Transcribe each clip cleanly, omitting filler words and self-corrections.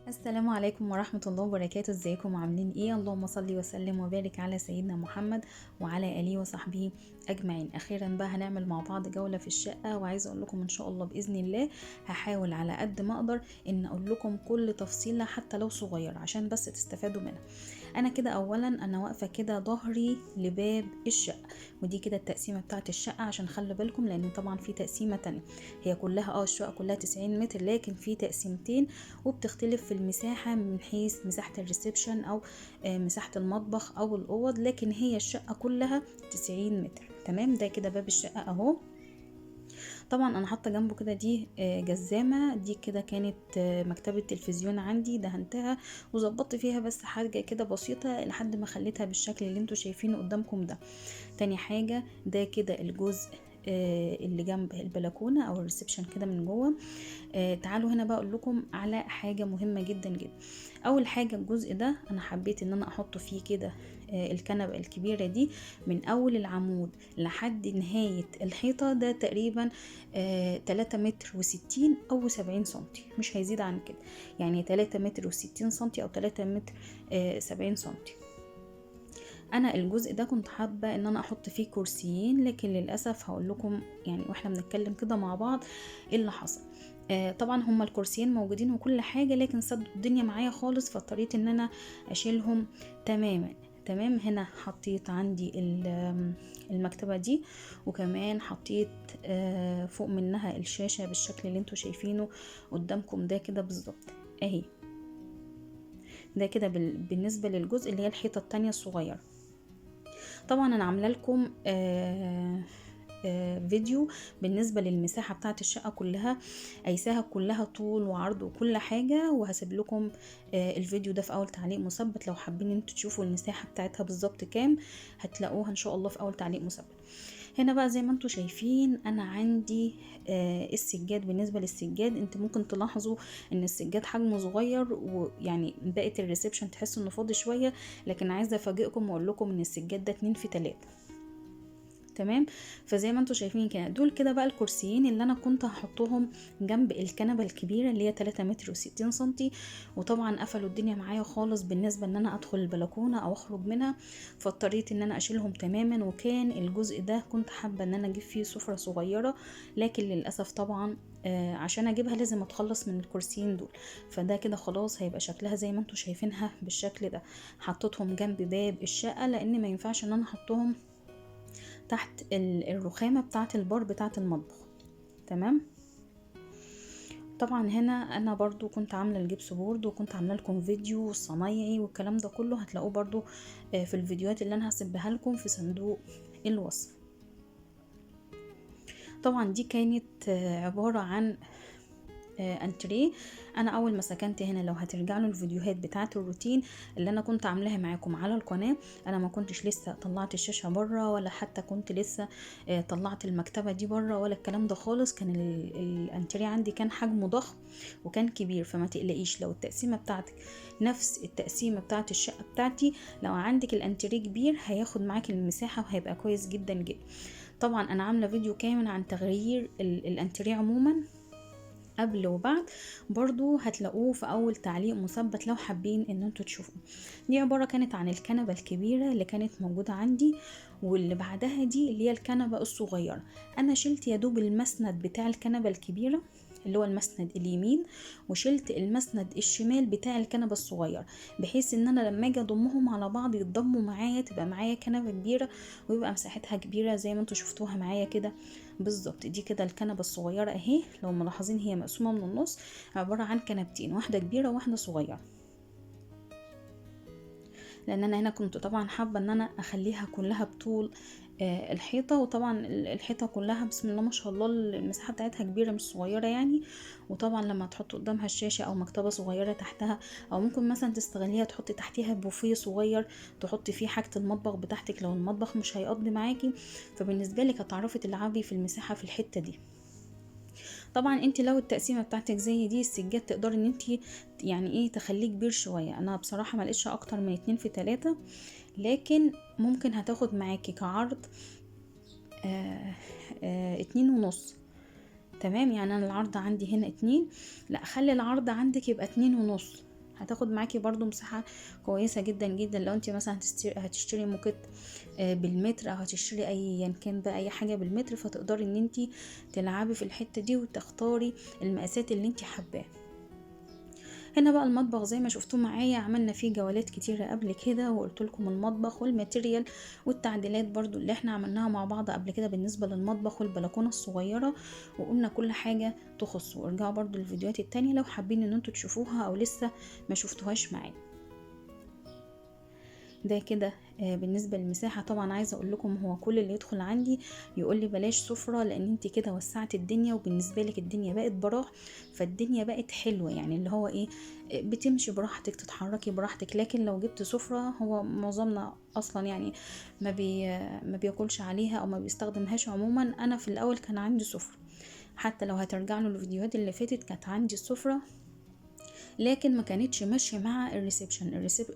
السلام عليكم ورحمة الله وبركاته. ازيكم عاملين ايه؟ اللهم صل وسلم وبارك على سيدنا محمد وعلى اله وصحبه اجمعين. اخيرا بقى هنعمل مع بعض جولة في الشقة، وعايزة اقول لكم ان شاء الله باذن الله هحاول على قد ما اقدر ان اقول لكم كل تفصيلة حتى لو صغير عشان بس تستفادوا منها. انا كده اولا انا واقفة كده ظهري لباب الشقة، ودي كده التقسيمة بتاعت الشقة عشان خلي بالكم، لان طبعا في تقسيمة تانية. هي كلها الشقة كلها 90 متر، لكن في تقسيمتين وبتختلف في المساحة من حيث مساحة الريسبشن أو مساحة المطبخ أو الأوض، لكن هي الشقة كلها 90 متر. تمام، ده كده باب الشقة أهو. طبعا أنا حاطة جنبه كده دي جزامة، دي كده كانت مكتبة تلفزيون عندي دهنتها وظبطت فيها بس حاجة كده بسيطة لحد ما خليتها بالشكل اللي انتوا شايفينه قدامكم ده. تاني حاجة ده كده الجزء اللي جنب البلكونه او الريسبشن كده من جوه. تعالوا هنا بقى اقول لكم على حاجه مهمه جدا جدا. اول حاجه الجزء ده انا حبيت ان انا احط فيه كده الكنبه الكبيره دي من اول العمود لحد نهايه الحيطه، ده تقريبا 3 متر و60 او 70 سنتي، مش هيزيد عن كده. يعني 3 متر و60 سنتي او 3 متر 70 سنتي. انا الجزء ده كنت حابه ان انا احط فيه كرسيين، لكن للاسف هقول لكم يعني واحنا بنتكلم كده مع بعض ايه اللي حصل. طبعا هما الكرسيين موجودين وكل حاجه، لكن سدوا الدنيا معايا خالص، فاضطريت ان انا اشيلهم تماما. تمام، هنا حطيت عندي المكتبة دي، وكمان حطيت فوق منها الشاشة بالشكل اللي انتوا شايفينه قدامكم ده كده بالظبط اهي. ده كده بالنسبة للجزء اللي هي الحيطة التانية الصغيرة. طبعا انا عامله لكم فيديو بالنسبه للمساحه بتاعه الشقه كلها، قايساها كلها طول وعرض وكل حاجه، وهسيب لكم الفيديو ده في اول تعليق مثبت. لو حابين انتوا تشوفوا المساحه بتاعتها بالظبط كام هتلاقوها ان شاء الله في اول تعليق مثبت. هنا بقى زي ما انتوا شايفين انا عندي السجاد. بالنسبه للسجاد انت ممكن تلاحظوا ان السجاد حجمه صغير، ويعني بقت الريسبشن تحس انه فاضي شويه، لكن عايزه افاجئكم واقول لكم ان السجاد ده 2 في 3. تمام، فزي ما انتوا شايفين كده دول كده بقى الكرسيين اللي انا كنت هحطهم جنب الكنبه الكبيره اللي هي 3 متر و60 سنتي. وطبعا قفلوا الدنيا معايا خالص بالنسبه ان انا ادخل البلكونه او اخرج منها، فاضطريت ان انا اشيلهم تماما. وكان الجزء ده كنت حابه ان انا اجيب فيه سفره صغيره، لكن للاسف طبعا عشان اجيبها لازم اتخلص من الكرسيين دول. فده كده خلاص هيبقى شكلها زي ما انتوا شايفينها بالشكل ده. حطيتهم جنب باب الشقه لان ما ينفعش ان انا احطهم تحت الرخامة بتاعة البار بتاعة المطبخ. تمام، طبعا هنا انا برضو كنت عامله الجبس بورد، وكنت عامله لكم فيديو صنايعي والكلام ده كله هتلاقوه برضو في الفيديوهات اللي انا هسيبها لكم في صندوق الوصف. طبعا دي كانت عبارة عن انتريه. انا اول ما سكنت هنا لو هترجع له الفيديوهات بتاعه الروتين اللي انا كنت عاملاها معاكم على القناه، انا ما كنتش لسه طلعت الشاشه بره، ولا حتى كنت لسه طلعت المكتبه دي بره، ولا الكلام ده خالص. كان الانتريه عندي كان حجمه ضخم وكان كبير، فما تقلقيش لو التقسيمه بتاعتك نفس التقسيمه بتاعه الشقه بتاعتي، لو عندك الانتريه كبير هياخد معاك المساحه وهيبقى كويس جدا جدا. طبعا انا عامله فيديو كامل عن تغيير الانتريه عموما قبل وبعد، برضو هتلاقوه في اول تعليق مثبت لو حابين ان انتوا تشوفوا. دي عبارة كانت عن الكنبة الكبيرة اللي كانت موجودة عندي، واللي بعدها دي اللي هي الكنبة الصغيرة. انا شلت يدوب المسند بتاع الكنبة الكبيرة اللي هو المسند اليمين، وشلت المسند الشمال بتاع الكنبة الصغيرة، بحيث ان انا لما اجي اضمهم على بعض يتضموا معايا، تبقى معايا كنبة كبيرة ويبقى مساحتها كبيرة زي ما انتوا شفتوها معايا كده بالظبط. دي كده الكنبة الصغيرة اهي، لو ملاحظين هي مقسومة من النص، عبارة عن كنبتين، واحدة كبيرة وواحدة صغيرة. لان انا هنا كنت طبعا حابة ان انا اخليها كلها بطول الحيطة، وطبعا الحيطة كلها بسم الله ما شاء الله المساحة بتاعتها كبيرة مش صغيرة يعني. وطبعا لما تحط قدامها الشاشة او مكتبة صغيرة تحتها، او ممكن مثلا تستغليها تحطي تحتيها بوفيه صغير تحطي فيه حاجة المطبخ بتاعتك لو المطبخ مش هيقضي معاكي، فبالنسبة لك هتعرفي تلعبي في المساحة في الحتة دي. طبعا انت لو التقسيمه بتاعتك زي دي السجاد تقدري ان انت يعني ايه تخليه كبير شويه. انا بصراحه ما لقيتش اكتر من 2 في 3، لكن ممكن هتاخد معاكي كعرض 2.5. تمام، يعني انا العرض عندي هنا 2، لا خلي العرض عندك يبقى 2.5. هتاخد معاكي برضو مساحة كويسة جدا جدا. لو انت مثلا هتشتري موكيت بالمتر، او هتشتري ايا كان بقى اي حاجة بالمتر، فتقدري ان انت تلعبي في الحتة دي وتختاري المقاسات اللي انت حباها. هنا بقى المطبخ زي ما شفتوا معايا عملنا فيه جولات كتيرة قبل كده، وقلت لكم المطبخ والماتيريال والتعديلات برضو اللي احنا عملناها مع بعض قبل كده بالنسبة للمطبخ والبلكونة الصغيرة، وقلنا كل حاجة تخصه. ارجعوا برضو الفيديوهات التانية لو حابين ان انتوا تشوفوها او لسه ما شفتوهاش معايا. ده كده بالنسبه للمساحه. طبعا عايزه اقول لكم هو كل اللي يدخل عندي يقول لي بلاش سفره، لان انت كده وسعت الدنيا وبالنسبه لك الدنيا بقت براح، فالدنيا بقت حلوه، يعني اللي هو ايه، بتمشي براحتك تتحركي براحتك. لكن لو جبت سفره، هو معظمنا اصلا يعني ما بياكلش عليها او ما بيستخدمهاش عموما. انا في الاول كان عندي سفره، حتى لو هترجعوا الفيديوهات اللي فاتت كانت عندي السفره، لكن ما كانتش ماشيه مع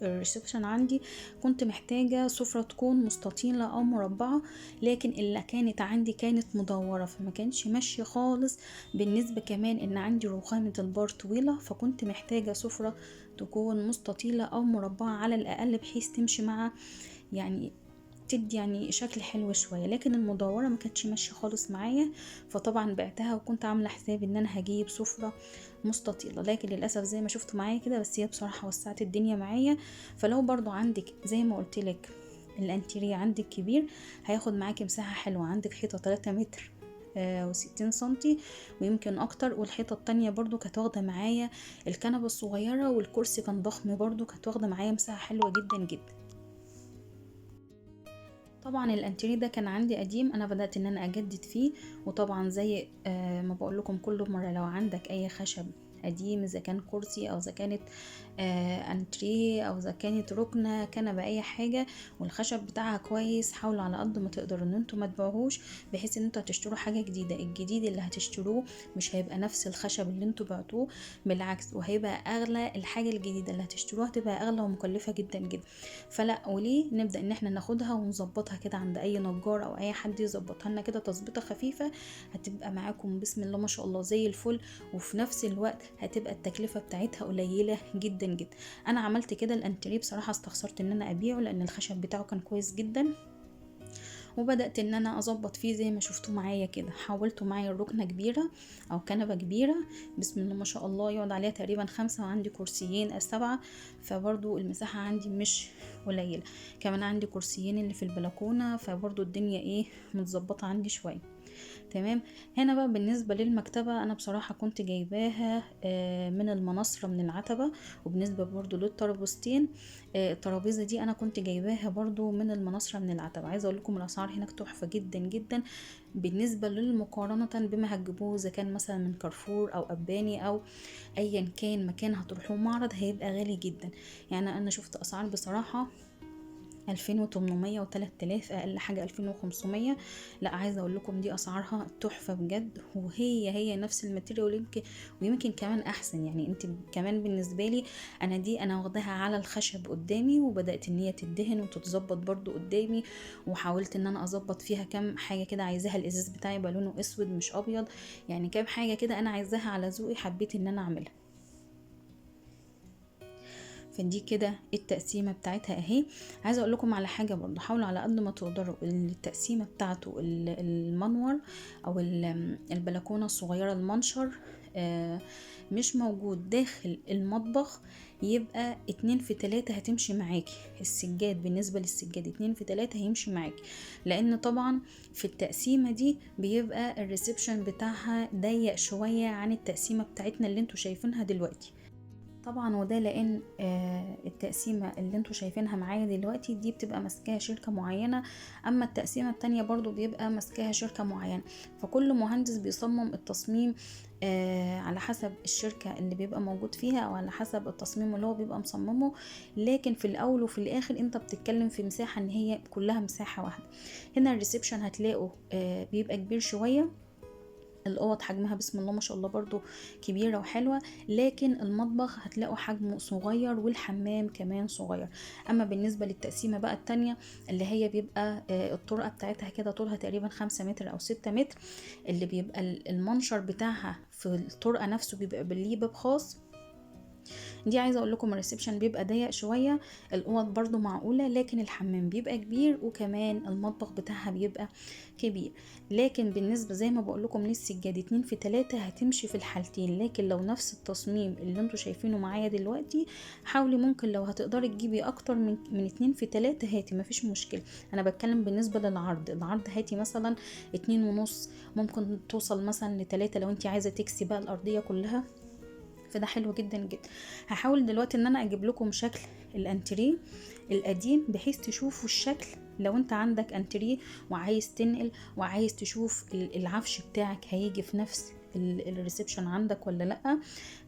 الريسبشن عندي. كنت محتاجه سفره تكون مستطيله او مربعه، لكن اللي كانت عندي كانت مدوره، فما كانش ماشيه خالص. بالنسبه كمان ان عندي رخامه البار طويله، فكنت محتاجه سفره تكون مستطيله او مربعه على الاقل، بحيث تمشي مع يعني تدي يعني شكل حلو شويه. لكن المدوره ما كانتش ماشيه خالص معايا، فطبعا بعتها وكنت عامله حساب ان انا هجيب سفره مستطيله. لكن للاسف زي ما شفتوا معايا كده، بس هي بصراحه وسعت الدنيا معايا. فلو برضو عندك زي ما قلت لك الانتيريه عندك كبير، هياخد معاكي مساحه حلوه. عندك حيطه 3 متر و60 سنتي ويمكن اكتر، والحيطه التانية برضو كانت واخده معايا الكنبه الصغيره، والكرسي كان ضخم برضو، كانت واخده معايا مساحه حلوه جدا جدا. طبعا الانتريه ده كان عندي قديم، انا بدأت ان انا اجدد فيه. وطبعا زي ما بقول لكم كل مرة، لو عندك اي خشب قديم، اذا كان كرسي او اذا كانت انتريه او اذا كانت ركنه كنبه اي حاجه، والخشب بتاعها كويس، حاولوا على قد ما تقدروا ان انتوا ما تبيعوهوش، بحيث ان انتوا هتشتروا حاجه جديده. الجديد اللي هتشتروه مش هيبقى نفس الخشب اللي انتوا بعتوه، بالعكس، وهيبقى اغلى. الحاجه الجديده اللي هتشتروها هتبقى اغلى ومكلفه جدا جدا. فلا، وليه نبدا ان احنا ناخدها ونظبطها كده عند اي نجار او اي حد يظبطها لنا كده تظبيطه خفيفه، هتبقى معاكم بسم الله ما شاء الله زي الفل. وفي نفس الوقت هتبقى التكلفه بتاعتها قليله جدا جدا. انا عملت كده الانتريه بصراحه، استخسرت ان انا ابيعه لان الخشب بتاعه كان كويس جدا، وبدأت ان انا اظبط فيه زي ما شفتوا معايا كده. حولته معايا الركنة كبيرة او كنبة كبيرة بسم الله ما شاء الله، يقعد عليها تقريبا 5، وعندي كرسيين 7، فبرضو المساحة عندي مش قليلة. كمان عندي كرسيين اللي في البلكونة، فبرضو الدنيا ايه متظبطة عندي شوية. تمام. هنا بقى بالنسبة للمكتبة، انا بصراحة كنت جايباها من المنصرة من العتبة. وبالنسبة برضو للترابيزتين، الترابيزة دي انا كنت جايباها برضو من المنصرة من العتبة. عايزة اقول لكم الاسعار هناك تحفة جدا جدا، بالنسبة للمقارنة بما هتجيبوه اذا كان مثلا من كارفور او اباني او ايا كان مكان هتروحوا معرض، هيبقى غالي جدا. يعني انا شفت اسعار بصراحة 2800 و3000، اقل حاجه 2500. لا، عايزه اقول لكم دي اسعارها تحفه بجد، وهي نفس الماتيريال، ويمكن كمان احسن. يعني انت كمان بالنسبه لي انا واخداها على الخشب قدامي، وبدات ان هي تدهن وتتظبط برضو قدامي، وحاولت ان انا اظبط فيها كام حاجه كده عايزاها. الازاز بتاعي يبقى لونه اسود مش ابيض، يعني كام حاجه كده انا عايزاها على ذوقي، حبيت ان انا اعملها. فدي كده التقسيمه بتاعتها اهي. عايزه اقول لكم على حاجه برضو، حاولوا على قد ما تقدروا التقسيمه بتاعته المنور او البلكونه الصغيره المنشر مش موجود داخل المطبخ، يبقى 2 في 3 هتمشي معاكي. السجاد بالنسبة للسجاد 2 في 3 هيمشي معاكي، لان طبعا في التقسيمة دي بيبقى الريسبشن بتاعها ضيق شوية عن التقسيمة بتاعتنا اللي انتوا شايفينها دلوقتي. طبعا وده لان التقسيمة اللي انتوا شايفينها معايا دلوقتي دي بتبقى ماسكاها شركة معينة، اما التقسيمة التانية برضو بيبقى ماسكاها شركة معينة. فكل مهندس بيصمم التصميم على حسب الشركة اللي بيبقى موجود فيها، او على حسب التصميم اللي هو بيبقى مصممه. لكن في الاول وفي الاخر انت بتتكلم في مساحة ان هي كلها مساحة واحدة. هنا الريسبشن هتلاقوا بيبقى كبير شوية، الاوض حجمها بسم الله ما شاء الله برضو كبيرة وحلوة، لكن المطبخ هتلاقوا حجمه صغير، والحمام كمان صغير. اما بالنسبة للتقسيمة بقى التانية اللي هي بيبقى الطرقة بتاعتها كده طولها تقريبا 5 متر او 6 متر، اللي بيبقى المنشر بتاعها في الطرقة نفسه بيبقى ليه باب خاص، دي عايزه اقول لكم الريسبشن بيبقى ضيق شويه، الاوض برضو معقوله، لكن الحمام بيبقى كبير وكمان المطبخ بتاعها بيبقى كبير. لكن بالنسبه زي ما بقول لكم للسجاد 2 في 3 هتمشي في الحالتين، لكن لو نفس التصميم اللي انتوا شايفينه معايا دلوقتي حاولي، ممكن لو هتقدري تجيبي اكتر من 2 في 3 هاتي، مفيش مشكله. انا بتكلم بالنسبه للعرض، العرض هاتي مثلا 2.5، ممكن توصل مثلا ل3 لو انت عايزه تكسي بقى الارضيه كلها، فده حلو جدا جدا. هحاول دلوقتي ان انا اجيب لكم شكل الانتريه القديم بحيث تشوفوا الشكل، لو انت عندك انتريه وعايز تنقل وعايز تشوف العفش بتاعك هيجي في نفس الريسبشن عندك ولا لا.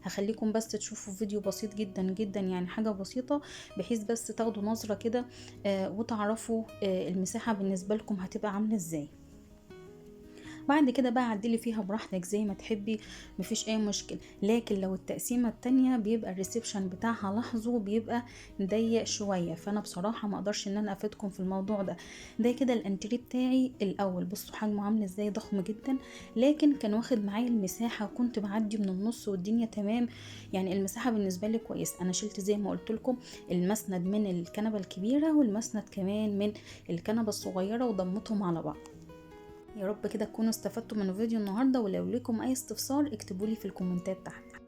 هخليكم بس تشوفوا فيديو بسيط جدا جدا، يعني حاجة بسيطة، بحيث بس تاخدوا نظرة كده وتعرفوا المساحة بالنسبة لكم هتبقى عاملة ازاي. بعد كده بقى عدلي فيها براحتك زي ما تحبي، مفيش اي مشكله. لكن لو التقسيمه التانية بيبقى الريسبشن بتاعها لاحظوا بيبقى ضيق شويه، فانا بصراحه ما اقدرش ان انا افيدكم في الموضوع ده. ده كده الانتريه بتاعي الاول، بصوا حجمه عامل ازاي، ضخم جدا، لكن كان واخد معايا المساحه وكنت بعدي من النص والدنيا تمام. يعني المساحه بالنسبه لي كويس. انا شلت زي ما قلت لكم المسند من الكنبه الكبيره والمسند كمان من الكنبه الصغيره وضمتهم على بعض. يا رب كده تكونوا استفدتوا من فيديو النهارده، ولو لكم اي استفسار اكتبولي في الكومنتات تحت.